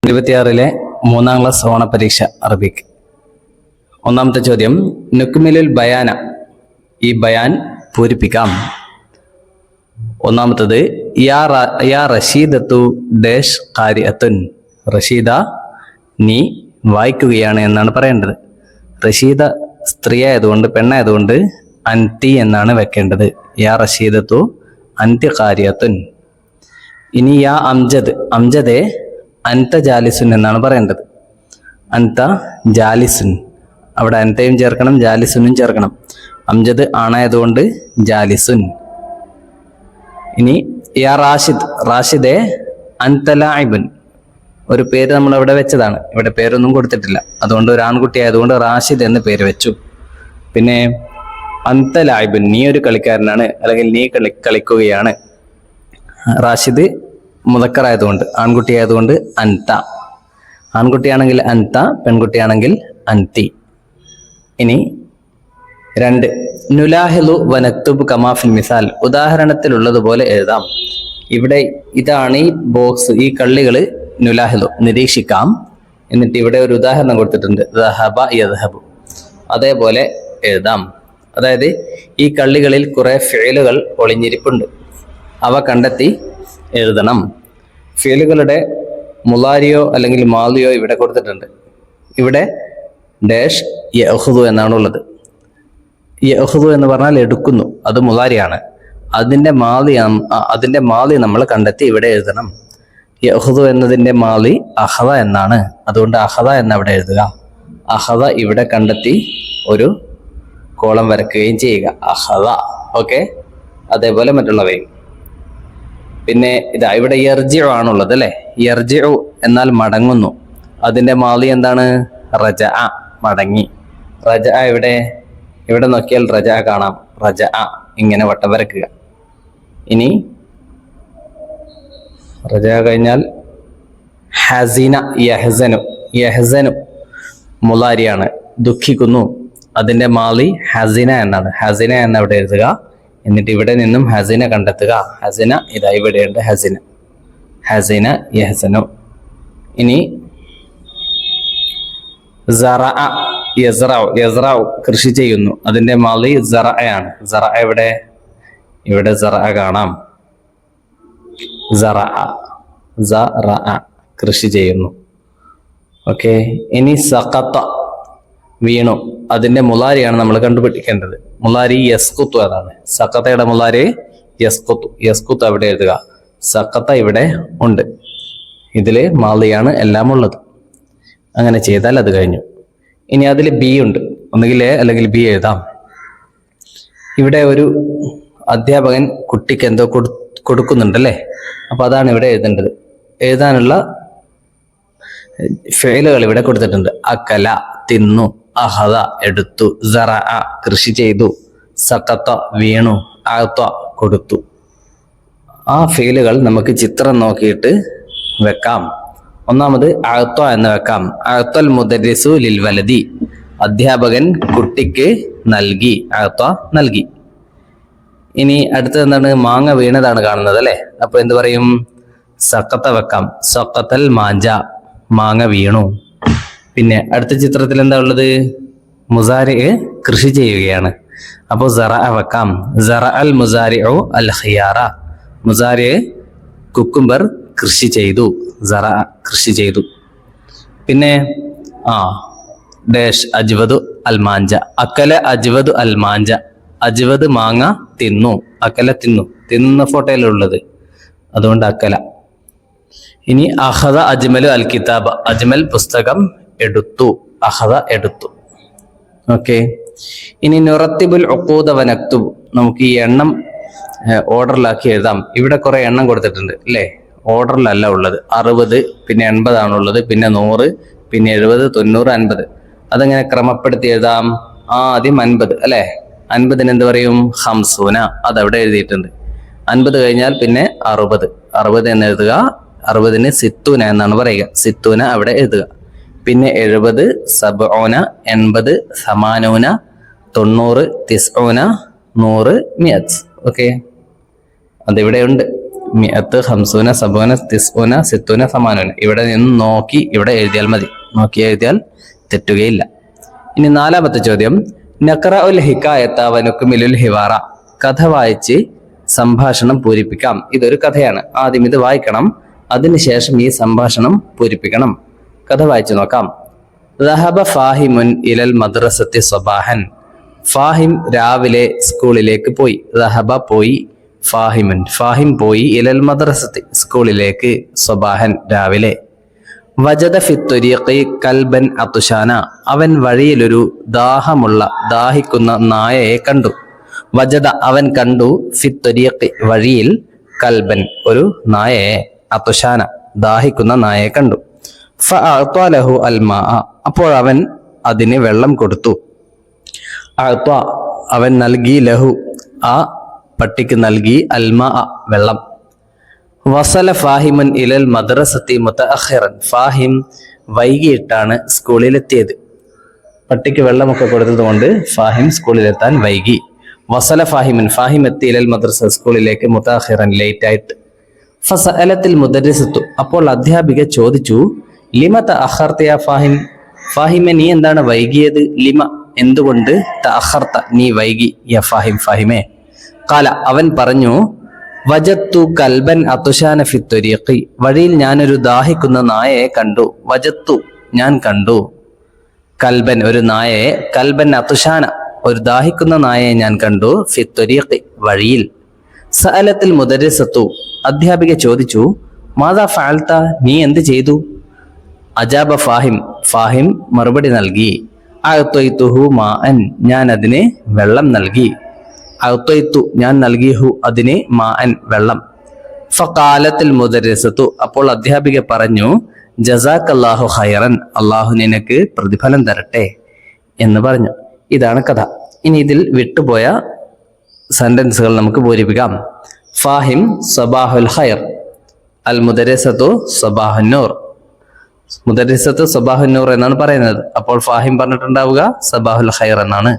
26 മൂന്നാം class ഓണപരീക്ഷ Arabic. ഒന്നാമത്തെ ചോദ്യം, നുക്മിലുൽ ബയാന, ഈ ബയാൻ പൂരിപ്പിക്കാം. ഒന്നാമത്തത്, യാ റഷീദത്തു ഡാഷ് ഖാരിഅത്തുൻ, റഷീദ നീ വായിക്കുകയാണ് എന്നാണ് പറയേണ്ടത്. റഷീദ സ്ത്രീ ആയതുകൊണ്ട്, പെണ്ണായതുകൊണ്ട് അൻതി എന്നാണ് വെക്കേണ്ടത്. യാ റഷീദത്തു അൻതി ഖാരിഅത്തുൻ. ഇനി യാ അംജദ്, അംജദെ അൻത ജാലിസുൻ എന്നാണ് പറയേണ്ടത്. അൻത ജാലിസുൻ, അവിടെ അൻതയും ചേർക്കണം ജാലിസുനും ചേർക്കണം. അംജദ് ആണായതുകൊണ്ട് ജാലിസുൻ. ഇനി യാ റാഷിദ്, റാഷിദെ അൻത ലാഇബുൻ, ഒരു പേര് നമ്മൾ അവിടെ വെച്ചതാണ്, ഇവിടെ പേരൊന്നും കൊടുത്തിട്ടില്ല, അതുകൊണ്ട് ഒരു ആൺകുട്ടി ആയതുകൊണ്ട് റാഷിദ് എന്ന് പേര് വെച്ചു. പിന്നെ അൻത ലാഇബുൻ, നീ ഒരു കളിക്കാരനാണ്, അല്ലെങ്കിൽ നീ കളിക്കുകയാണ്. റാഷിദ് മുദക്കറായതുകൊണ്ട്, ആൺകുട്ടി ആയതുകൊണ്ട് അൻത, ആൺകുട്ടിയാണെങ്കിൽ അൻത, പെൺകുട്ടിയാണെങ്കിൽ അൻതി. ഇനി 2, നുലാഹിലു വനക്തുബ് കമാഫിൽ മിസാൽ, ഉദാഹരണത്തിലുള്ളതുപോലെ എഴുതാം. ഇവിടെ ഇതാണ് ഈ ബോക്സ്, ഈ കള്ളികൾ നുലാഹിലു നിരീക്ഷിക്കാം. എന്നിട്ട് ഇവിടെ ഒരു ഉദാഹരണം കൊടുത്തിട്ടുണ്ട്, ദഹബ യദ്ഹബു, അതേപോലെ എഴുതാം. അതായത് ഈ കള്ളികളിൽ കുറെ ഫിഅലുകൾ ഒളിഞ്ഞിരിപ്പുണ്ട്, അവ കണ്ടെത്തി എഴുതണം. ഫിഅലുകളുടെ മുലാരിയോ അല്ലെങ്കിൽ മാലിയോ ഇവിടെ കൊടുത്തിട്ടുണ്ട്. ഇവിടെ ഡാഷ് യഅഖുദു എന്നാണ് ഉള്ളത്. യഅഖുദു എന്ന് പറഞ്ഞാൽ എടുക്കുന്നു, അത് മുലാരിയാണ്. അതിന്റെ മാലി നമ്മൾ കണ്ടെത്തി ഇവിടെ എഴുതണം. യഅഖുദു എന്നതിന്റെ മാലി അഖദ എന്നാണ്, അതുകൊണ്ട് അഖദ എന്നവിടെ എഴുതുക. അഖദ ഇവിടെ കണ്ടെത്തി ഒരു കോളം വരക്കുകയും ചെയ്യുക, അഖദ. ഓക്കെ, അതേപോലെ മറ്റുള്ളവയും. പിന്നെ ഇതാ ഇവിടെ യർജിഉ ആണുള്ളത് അല്ലെ. യർജിഉ എന്നാൽ മടങ്ങുന്നു, അതിന്റെ മാലി എന്താണ്? റജഅ, മടങ്ങി. റജഅ ഇവിടെ നോക്കിയാൽ റജഅ കാണാം. റജഅ ഇങ്ങനെ വട്ടം വരക്കുക. ഇനി റജഅ കഴിഞ്ഞാൽ ഹസിന, യഹ്സനു, യഹ്സനു മുലാരിയാണ്, ദുഃഖിക്കുന്നു, അതിന്റെ മാലി ഹസിന എന്നാണ്. ഹസിന എന്നവിടെ എഴുതുക. എന്നിട്ട് ഇവിടെ നിന്നും ഹസിന കണ്ടെത്തുക. ഹസിന ഇതാ ഇവിടെയുണ്ട്, ഹസിന, ഹസിന യഹ്സനു. ഇനി സറഅ യസ്റഉ, യസ്റഉ കൃഷി ചെയ്യുന്നു, അതിന്റെ മാലി സറഅയാണ്. സറഅ ഇവിടെ സറഅ കാണാം. സറഅ, സറഅ കൃഷി ചെയ്യുന്നു. ഓക്കെ. ഇനി സഖത വീണു, അതിന്റെ മുലാരിയാണ് നമ്മൾ കണ്ടുപിടിക്കേണ്ടത്. മുലാരി യസ്കുത്തു അതാണ്. സഖതയുടെ മുലാരി യസ്കുത്തു, യസ്കുത്തു അവിടെ എഴുതുക. സഖത ഇവിടെ ഉണ്ട്, ഇതില് മാലിയാണ് എല്ലാം ഉള്ളത്. അങ്ങനെ ചെയ്താൽ അത് കഴിഞ്ഞു. ഇനി അതിൽ ബി ഉണ്ട്, ഒന്നുകിൽ എ അല്ലെങ്കിൽ ബി എഴുതാം. ഇവിടെ ഒരു അധ്യാപകൻ കുട്ടിക്ക് എന്തോ കൊടുക്കുന്നുണ്ടല്ലേ, അപ്പൊ അതാണ് ഇവിടെ എഴുതേണ്ടത്. എഴുതാനുള്ള ഫിഅലുകൾ ഇവിടെ കൊടുത്തിട്ടുണ്ട്. അക്കല തിന്നു, അഹദ എടുത്തു, സറഅ കൃഷി ചെയ്തു, സഖത വീണു, അഅത കൊടുത്തു. ആ ഫിഅലുകൾ നമുക്ക് ചിത്രം നോക്കിയിട്ട് വെക്കാം. ഒന്നാമത് അഅത എന്ന് വെക്കാം. അഅതൽ മുദർരിസു ലിൽ വലദി, അധ്യാപകൻ കുട്ടിക്ക് നൽകി, അഅത നൽകി. ഇനി അടുത്തത് എന്താണ്? മാങ്ങ വീണതാണ് കാണുന്നത് അല്ലെ, അപ്പൊ എന്ത് പറയും? സഖത വെക്കാം. സഖതൽ മാഞ്ച, മാങ്ങ വീണു. പിന്നെ അടുത്ത ചിത്രത്തിൽ എന്താ ഉള്ളത്? മുസാരി കൃഷി ചെയ്യുകയാണ്, അപ്പോൾ സറഅ വെക്കാം. സറഅൽ മുസാരിഉ അൽ ഖിയാറ, മുസാരി കുക്കുംബർ കൃഷി ചെയ്തു, സറഅ കൃഷി ചെയ്തു. പിന്നെ ഡാഷ് അജ്വദു അൽ മാഞ്ച, അക്കല അജ്വദു അൽ മാഞ്ച, അജ്വദ് മാങ്ങ തിന്നു, അക്കല തിന്നു, തിന്നുന്ന ഫോട്ടോയിലുള്ളത്, അതുകൊണ്ട് അക്കല. ഇനി അഖദ അജ്മലു അൽ കിതാബ, അജ്മൽ പുസ്തകം എടുത്തു, അഖദ എടുത്തു. ഓക്കെ. ഇനി നുറത്തിബുൽ ഉഖൂദ വനക്തുബ്, നമുക്ക് ഈ എണ്ണം ഓർഡറിലാക്കി എഴുതാം. ഇവിടെ കുറെ എണ്ണം കൊടുത്തിട്ടുണ്ട് അല്ലേ, ഓർഡറിലല്ല ഉള്ളത്. 60, പിന്നെ 80 ആണുള്ളത്, പിന്നെ 100, പിന്നെ 70, 90, 50. അതെങ്ങനെ ക്രമപ്പെടുത്തി എഴുതാം? ആദ്യം 50 അല്ലെ. 50-ന് എന്ത് പറയും? ഹംസൂന, അതവിടെ എഴുതിയിട്ടുണ്ട്. 50 കഴിഞ്ഞാൽ പിന്നെ 60, 60 എന്ന് എഴുതുക. 60-ന് സിത്തൂന എന്നാണ് പറയുക, സിത്തൂന അവിടെ എഴുതുക. പിന്നെ 70, സബഊന, 80, സമാനൂന, 90, തിസ്ഊന, 100, മിയത്ത്. ഓക്കെ, അതിവിടെ ഉണ്ട്. മിഅത്ത്, ഹംസൂന, സബൂന, തിസ്ഊന, സിത്തൂന, സമാനൂന. ഇവിടെ നിന്ന് നോക്കി ഇവിടെ എഴുതിയാൽ മതി. നോക്കി എഴുതിയാൽ തെറ്റുകയില്ല. ഇനി നാലാമത്തെ ചോദ്യം, നഖറഉൽ ഹികായത വനുക്മിലുൽ ഹിവാറ. കഥ വായിച്ച് സംഭാഷണം പൂരിപ്പിക്കാം. ഇതൊരു കഥയാണ്. ആദ്യം ഇത് വായിക്കണം, അതിനുശേഷം ഈ സംഭാഷണം പൂരിപ്പിക്കണം. കഥ വായിച്ചു നോക്കാം. ദഹബ ഫാഹിമുൻ ഇലൽ മദ്രസത്തി സ്വബാഹൻ. ഫാഹിം രാവിലെ സ്കൂളിലേക്ക് പോയി. ദഹബ പോയി, ഫാഹിമുൻ ഫാഹിം പോയി, ഇലൽ മദ്രസത്തി സ്കൂളിലേക്ക്, സ്വബാഹൻ രാവിലെ. വജദ ഫിത്തൊരീഖി കൽബൻ അതുഷാന. അവൻ വഴിയിലൊരു ദാഹിക്കുന്ന നായയെ കണ്ടു. വജദ അവൻ കണ്ടു, ഫിത്തൊരീഖി വഴിയിൽ, കൽബൻ ഒരു നായയെ, അതുഷാന ദാഹിക്കുന്ന നായയെ കണ്ടു. ഫഅഅ്ത ലഹു അൽമാ. അപ്പോൾ അവൻ അതിന് വെള്ളം കൊടുത്തു. അഅ്ത അവൻ നൽകി, ലഹു ആ പട്ടിക്ക് നൽകി, അൽമാ വെള്ളം. വസല ഫാഹിമുൻ ഇലൽ മദ്രസത്തി മുതഅഖിറൻ. ഫാഹിം വൈകിയിട്ടാണ് സ്കൂളിലെത്തിയത്. പട്ടിക്ക് വെള്ളമൊക്കെ കൊടുത്തത് കൊണ്ട് ഫാഹിം സ്കൂളിലെത്താൻ വൈകി. വസല ഫാഹിമുൻ ഫാഹിം എത്തി, ഇലൽ മദ്രസ സ്കൂളിലേക്ക്, മുതഅഖിറൻ ലേറ്റ് ആയിട്ട്. ഫസഅലത്തിൽ മുദരിസത്തു അപ്പോൾ അധ്യാപിക ചോദിച്ചു, ലിമ തഅഖർത യാ ഫാഹിം. ഫാഹിമെ നീ എന്താണ് വൈകിയത്? ലിമ എന്തുകൊണ്ട്, തഅഖർത നീ വൈകി, യാ ഫാഹിം ഫാഹിമെ. ഖാല അവൻ പറഞ്ഞു, വജത്തു കൽബൻ അതുഷാന ഫിത്തൊരീഖി. വഴിയിൽ ഞാനൊരു ദാഹിക്കുന്ന നായയെ കണ്ടു. വജത്തു ഞാൻ കണ്ടു, കൽബൻ ഒരു നായയെ, കൽബൻ അതുഷാന ഒരു ദാഹിക്കുന്ന നായയെ ഞാൻ കണ്ടു, ഫിത്തൊരീഖി വഴിയിൽ. സഅലത്തിൽ മുദരിസത്തു അധ്യാപിക ചോദിച്ചു, മാദാ ഫഅൽത നീ എന്ത് ചെയ്തു? അജാബ ഫാഹിം ഫാഹിം മറുപടി നൽകി, അഅ്തയ്തുഹു മാഅൻ ഞാൻ അതിന് വെള്ളം നൽകി. അഅ്തയ്തു ഞാൻ നൽകി, ഹു അതിന്, മാഅൻ വെള്ളം. ഫഖാലത്തിൽ മുദരിസത്തു അപ്പോൾ അധ്യാപിക പറഞ്ഞു, ജസാക്കല്ലാഹു ഖൈറൻ അല്ലാഹു നിനക്ക് പ്രതിഫലം തരട്ടെ എന്ന് പറഞ്ഞു. ഇതാണ് കഥ. ഇനി ഇതിൽ വിട്ടുപോയ സെന്റൻസുകൾ നമുക്ക് പൂരിപ്പിക്കാം. ഫാഹിം സബാഹുൽ ഖൈർ, അൽ മുദരിസത്തു സബാഹുൻ നൂർ. മുദരിസത്തു സബാഹുൻ നൂർ എന്നാണ് പറയുന്നത്. അപ്പോൾ ഫാഹിം പറഞ്ഞിട്ടുണ്ടാവുക സബാഹുൽ ഖൈർ എന്നാണ്.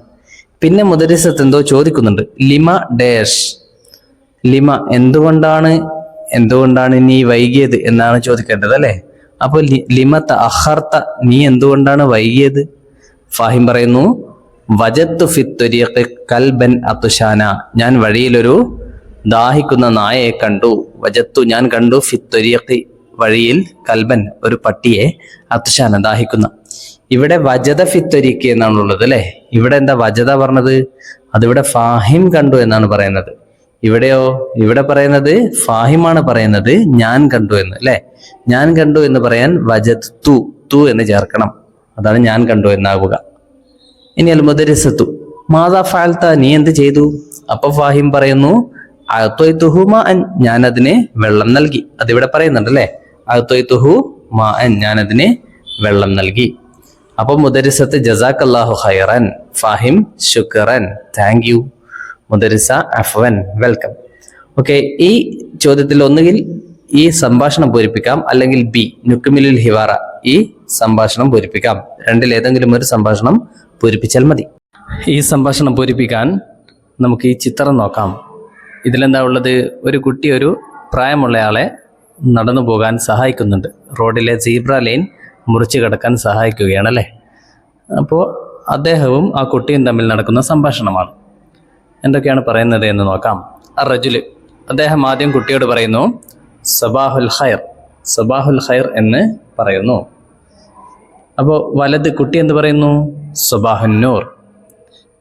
പിന്നെ മുദരിസത്ത് എന്തോ ചോദിക്കുന്നുണ്ട്. ലിമ ഡേഷ്, ലിമ എന്തുകൊണ്ടാണ് നീ വൈകിയത് എന്നാണ് ചോദിക്കേണ്ടത് അല്ലെ. അപ്പോൾ ലിമ തഅഖർത നീ എന്തുകൊണ്ടാണ് വൈകിയത്? ഫാഹിം പറയുന്നു, വജത്തു ഫിത്തൊരീഖി കൽബൻ അതുഷാന ഞാൻ വഴിയിലൊരു ദാഹിക്കുന്ന നായയെ കണ്ടു. വജത്തു ഞാൻ കണ്ടു, ഫിത്തൊരീഖി വഴിയിൽ, കൽബൻ ഒരു പട്ടിയെ, അതുഷാന ദാഹിക്കുന്ന. ഇവിടെ വജദ ഫിത്തൊരീഖി എന്നാണുള്ളത് അല്ലെ. ഇവിടെ എന്താ വജദ പറഞ്ഞത്? അതിവിടെ ഫാഹിം കണ്ടു എന്നാണ് പറയുന്നത്. ഇവിടെയോ, ഇവിടെ പറയുന്നത് ഫാഹിമാണ് പറയുന്നത് ഞാൻ കണ്ടു എന്ന് അല്ലെ. ഞാൻ കണ്ടു എന്ന് പറയാൻ വജദ്തു തു എന്ന് ചേർക്കണം. അതാണ് ഞാൻ കണ്ടു എന്നാകുക. ഇനി അൽ മുദരിസത്തു മാദാ ഫഅൽത നീ എന്ത് ചെയ്തു? അപ്പൊ ഫാഹിം പറയുന്നു, അഅ്തയ്തുഹു മാഅൻ ഞാൻ അതിന് വെള്ളം നൽകി. അതിവിടെ പറയുന്നുണ്ട് അല്ലെ. അഅ്തയ്തുഹു മാഅൻ ഞാൻ അതിന് വെള്ളം നൽകി. അപ്പൊ മുദരിസത്ത് ജസാക്കല്ലാഹു ഖൈറൻ, ഫാഹിം ശുക്രൻ താങ്ക് യു, മുദരിസ അഫ്വൻ വെൽക്കം. ഓക്കെ, ഈ ചോദ്യത്തിൽ ഒന്നുകിൽ ഈ സംഭാഷണം പൂരിപ്പിക്കാം, അല്ലെങ്കിൽ ബി നുക്മിലുൽ ഹിവാറ ഈ സംഭാഷണം പൂരിപ്പിക്കാം. രണ്ടിലേതെങ്കിലും ഒരു സംഭാഷണം പൂരിപ്പിച്ചാൽ മതി. ഈ സംഭാഷണം പൂരിപ്പിക്കാൻ നമുക്ക് ഈ ചിത്രം നോക്കാം. ഇതിലെന്താ ഉള്ളത്? ഒരു കുട്ടി ഒരു പ്രായമുള്ളയാളെ നടന്നു പോകാൻ സഹായിക്കുന്നുണ്ട്. റോഡിലെ സീബ്ര ലൈൻ മുറിച്ച് കടക്കാൻ സഹായിക്കുകയാണ് അല്ലേ. അപ്പോൾ അദ്ദേഹവും ആ കുട്ടിയും തമ്മിൽ നടക്കുന്ന സംഭാഷണമാണ്. എന്തൊക്കെയാണ് പറയുന്നത് എന്ന് നോക്കാം. റജുല് അദ്ദേഹം ആദ്യം കുട്ടിയോട് പറയുന്നു, സബാഹുൽ ഖൈർ, സബാഹുൽ ഖൈർ എന്ന് പറയുന്നു. അപ്പോൾ വലത് കുട്ടി എന്ത് പറയുന്നു? സബാഹുൻ നൂർ.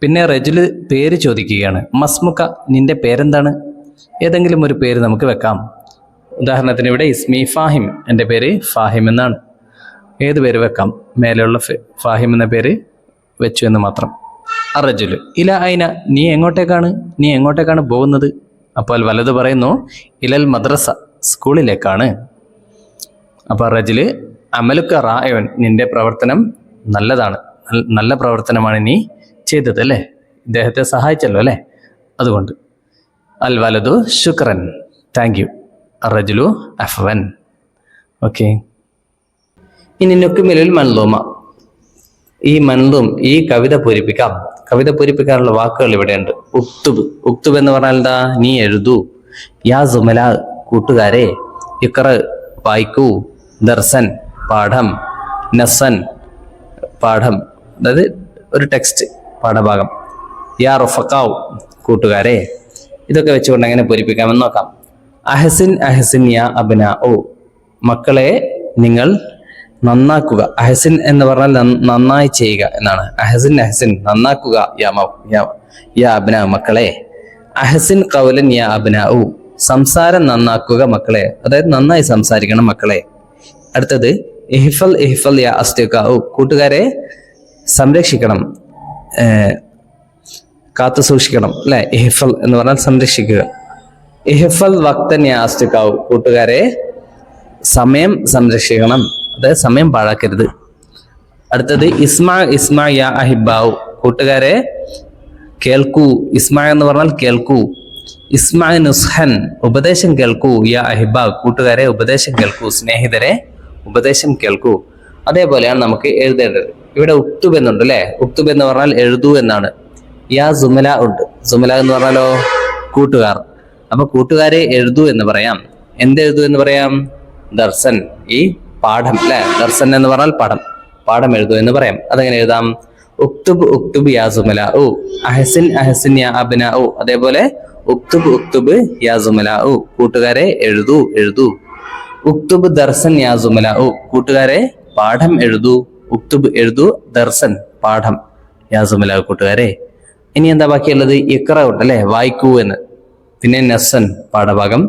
പിന്നെ റജുല് പേര് ചോദിക്കുകയാണ്. മസ്മുക നിന്റെ പേരെന്താണ്? ഏതെങ്കിലും ഒരു പേര് നമുക്ക് വെക്കാം. ഉദാഹരണത്തിന് ഇവിടെ ഇസ്മി ഫാഹിം, എൻ്റെ പേര് ഫാഹിം എന്നാണ്. ഏത് പേര് വെക്കാം? മേലെയുള്ള ഫാഹിം എന്ന പേര് വെച്ചു എന്ന് മാത്രം. അറജുല് ഇല ഐന നീ എങ്ങോട്ടേക്കാണ് പോകുന്നത്? അപ്പോൾ വലത് പറയുന്നു ഇലൽ മദ്രസ സ്കൂളിലേക്കാണ്. അപ്പോൾ റജുല് അമലുക്ക റായവൻ നിന്റെ പ്രവർത്തനം നല്ലതാണ്, നല്ല പ്രവർത്തനമാണ് നീ ചെയ്തത് അല്ലേ. ഇദ്ദേഹത്തെ സഹായിച്ചല്ലോ അല്ലേ, അതുകൊണ്ട്. അൽ വലതു ശുക്രൻ താങ്ക് യു, റജുലു അഫ്വൻ. ഓക്കെ, ഇനി നുക്മിലുൽ മൻലൂമ ഈ മൻലൂം ഈ കവിത പൂരിപ്പിക്കാം. കവിത പൂരിപ്പിക്കാനുള്ള വാക്കുകൾ ഇവിടെയുണ്ട്. ഉക്തുബ്, ഉക്തുബ് എന്ന് പറഞ്ഞാൽ എന്താ? നീ എഴുതൂ. യാ സുമല കൂട്ടുകാരെ, ഇഖ്റ വായിക്കൂ, ദർസൻ പാഠം, നസൻ പാഠം, അതായത് ഒരു ടെക്സ്റ്റ് പാഠഭാഗം, യാ റഫഖാവ് കൂട്ടുകാരെ. ഇതൊക്കെ വെച്ചുകൊണ്ട് എങ്ങനെ പൂരിപ്പിക്കാമെന്ന് നോക്കാം. അഹസിൻ അഹസിൻ യാ അബ്നാഉ, മക്കളെ നിങ്ങൾ നന്നാക്കുക. അഹസിൻ എന്ന് പറഞ്ഞാൽ നന്നായി ചെയ്യുക എന്നാണ്. അഹസിൻ അഹസിൻ നന്നാക്കുക, യാ അബ്നാഉ മക്കളെ. അഹസിൻ ഖൗലൻ യാ അബ്നാഉ, സംസാരം നന്നാക്കുക മക്കളെ, അതായത് നന്നായി സംസാരിക്കണം മക്കളെ. അടുത്തത് ഇഹ്ഫൽ ഇഹ്ഫൽ യാ അസ്തിഖാഉ, കൂട്ടുകാരെ സംരക്ഷിക്കണം, കാത്തു സൂക്ഷിക്കണം അല്ലെ. ഇഹ്ഫൽ എന്ന് പറഞ്ഞാൽ സംരക്ഷിക്കുക. ഇഹ്ഫൽ വക്തൻ യാ അസ്തിഖാഉ, കൂട്ടുകാരെ സമയം സംരക്ഷിക്കണം, അതായത് സമയം പാഴാക്കരുത്. അടുത്തത് ഇസ്മാ ഇസ്മാ യാ അഹിബാഉ, കൂട്ടുകാരെ കേൾക്കൂ. ഇസ്മാ എന്ന് പറഞ്ഞാൽ കേൾക്കൂ. ഇസ്മാ നുസ്ഹൻ, ഉപദേശം കേൾക്കൂ. യാ അഹിബാ, കൂട്ടുകാരെ ഉപദേശം കേൾക്കൂ, സ്നേഹിതരെ ഉപദേശം കേൾക്കൂ. അതേപോലെയാണ് നമുക്ക് എഴുതേണ്ടത്. ഇവിടെ ഉക്തുബ് എന്നുണ്ട് അല്ലെ. ഉക്തുബ് എന്ന് പറഞ്ഞാൽ എഴുതൂ എന്നാണ്. യാ സുമല ഉണ്ട്. സുമല എന്ന് പറഞ്ഞാലോ കൂട്ടുകാർ. അപ്പൊ കൂട്ടുകാരെ എഴുതൂ എന്ന് പറയാം. എന്തെഴുതൂ എന്ന് പറയാം? ദർസൻ, ഈ പാഠം അല്ലെ. ദർസൻ എന്ന് പറഞ്ഞാൽ പാഠം, പാഠം എഴുതൂ എന്ന് പറയാം. അതെങ്ങനെ എഴുതാം? ഉക്തുബ് ഉക്തുബ് യാ സുമല ഉ, അഹസിൻ അഹസിൻ യാ അബ്നാ ഉ. അതേപോലെ ഉക്തുബ് ഉക്തുബ് യാ സുമല ഉ, കൂട്ടുകാരെ എഴുതൂ എഴുതൂ. ഉക്തുബ് ദർസൻ യാ സുമല ഉ, കൂട്ടുകാരെ പാഠം എഴുതൂ. ഉക്തുബ് എഴുതൂ, ദർസൻ പാഠം, യാ സുമല കൂട്ടുകാരെ. ഇനി എന്താ ബാക്കിയുള്ളത്? ഇഖ്റ ഉണ്ട് അല്ലെ, വായിക്കൂ എന്ന്. പിന്നെ നസൻ പാഠഭാഗം,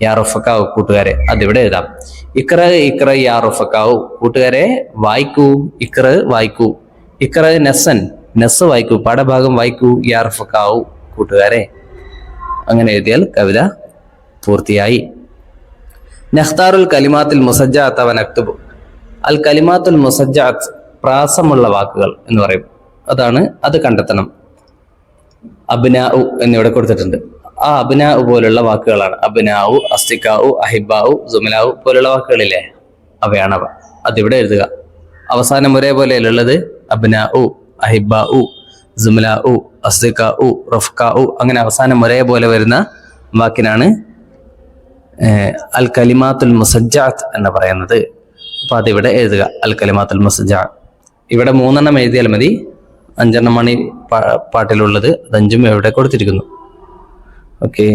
യാ റഫഖാവ് കൂട്ടുകാരെ, അതിവിടെ എഴുതാം. ഇഖ്റ ഇഖ്റ യാ റഫഖാവ്, കൂട്ടുകാരെ വായിക്കൂ. ഇഖ്റ വായിക്കൂ. ഇഖ്റ നസൻ, നസ് വായിക്കൂ, പാഠഭാഗം വായിക്കൂ. യാ റഫഖാവ് കൂട്ടുകാരെ. അങ്ങനെ എഴുതിയാൽ കവിത പൂർത്തിയായി. നഖ്താറുൽ കലിമാത്തിൽ മുസജ്ജഅത വ നക്തുബു. അൽ കലിമാത്തുൽ മുസജ്ജഅത്ത്, പ്രാസമുള്ള വാക്കുകൾ എന്ന് പറയും. അത് കണ്ടെത്തണം. അബ്നാഉ എന്നിവിടെ കൊടുത്തിട്ടുണ്ട്. ആ അബ്നാഉ പോലുള്ള വാക്കുകളാണ്. അബ്നാഉ, അസ്തിഖാഉ, അഹിബാഉ, സുമലാഉ പോലുള്ള വാക്കുകളില്ലേ, അവയാണവ. അതിവിടെ എഴുതുക. അവസാനം ഒരേപോലെയല്ല ഉള്ളത്. അബ്നാഉ, അഹിബാഉ, സുമലാഉ, അസ്തിഖാഉ, റഫ്ഖാഉ, അങ്ങനെ അവസാനം ഒരേപോലെ വരുന്ന വാക്കിനാണ് അൽ കലിമാത്തുൽ മുസജ്ജഅത്ത് എന്ന് പറയുന്നത്. അപ്പൊ അതിവിടെ എഴുതുക. അൽ കലിമാത്തുൽ മുസജ്ജഅത്ത്. ഇവിടെ 3 എഴുതിയാൽ മതി. 5 പാട്ടിലുള്ളത്, അത് 5 ഇവിടെ കൊടുത്തിരിക്കുന്നു. ഓക്കെ.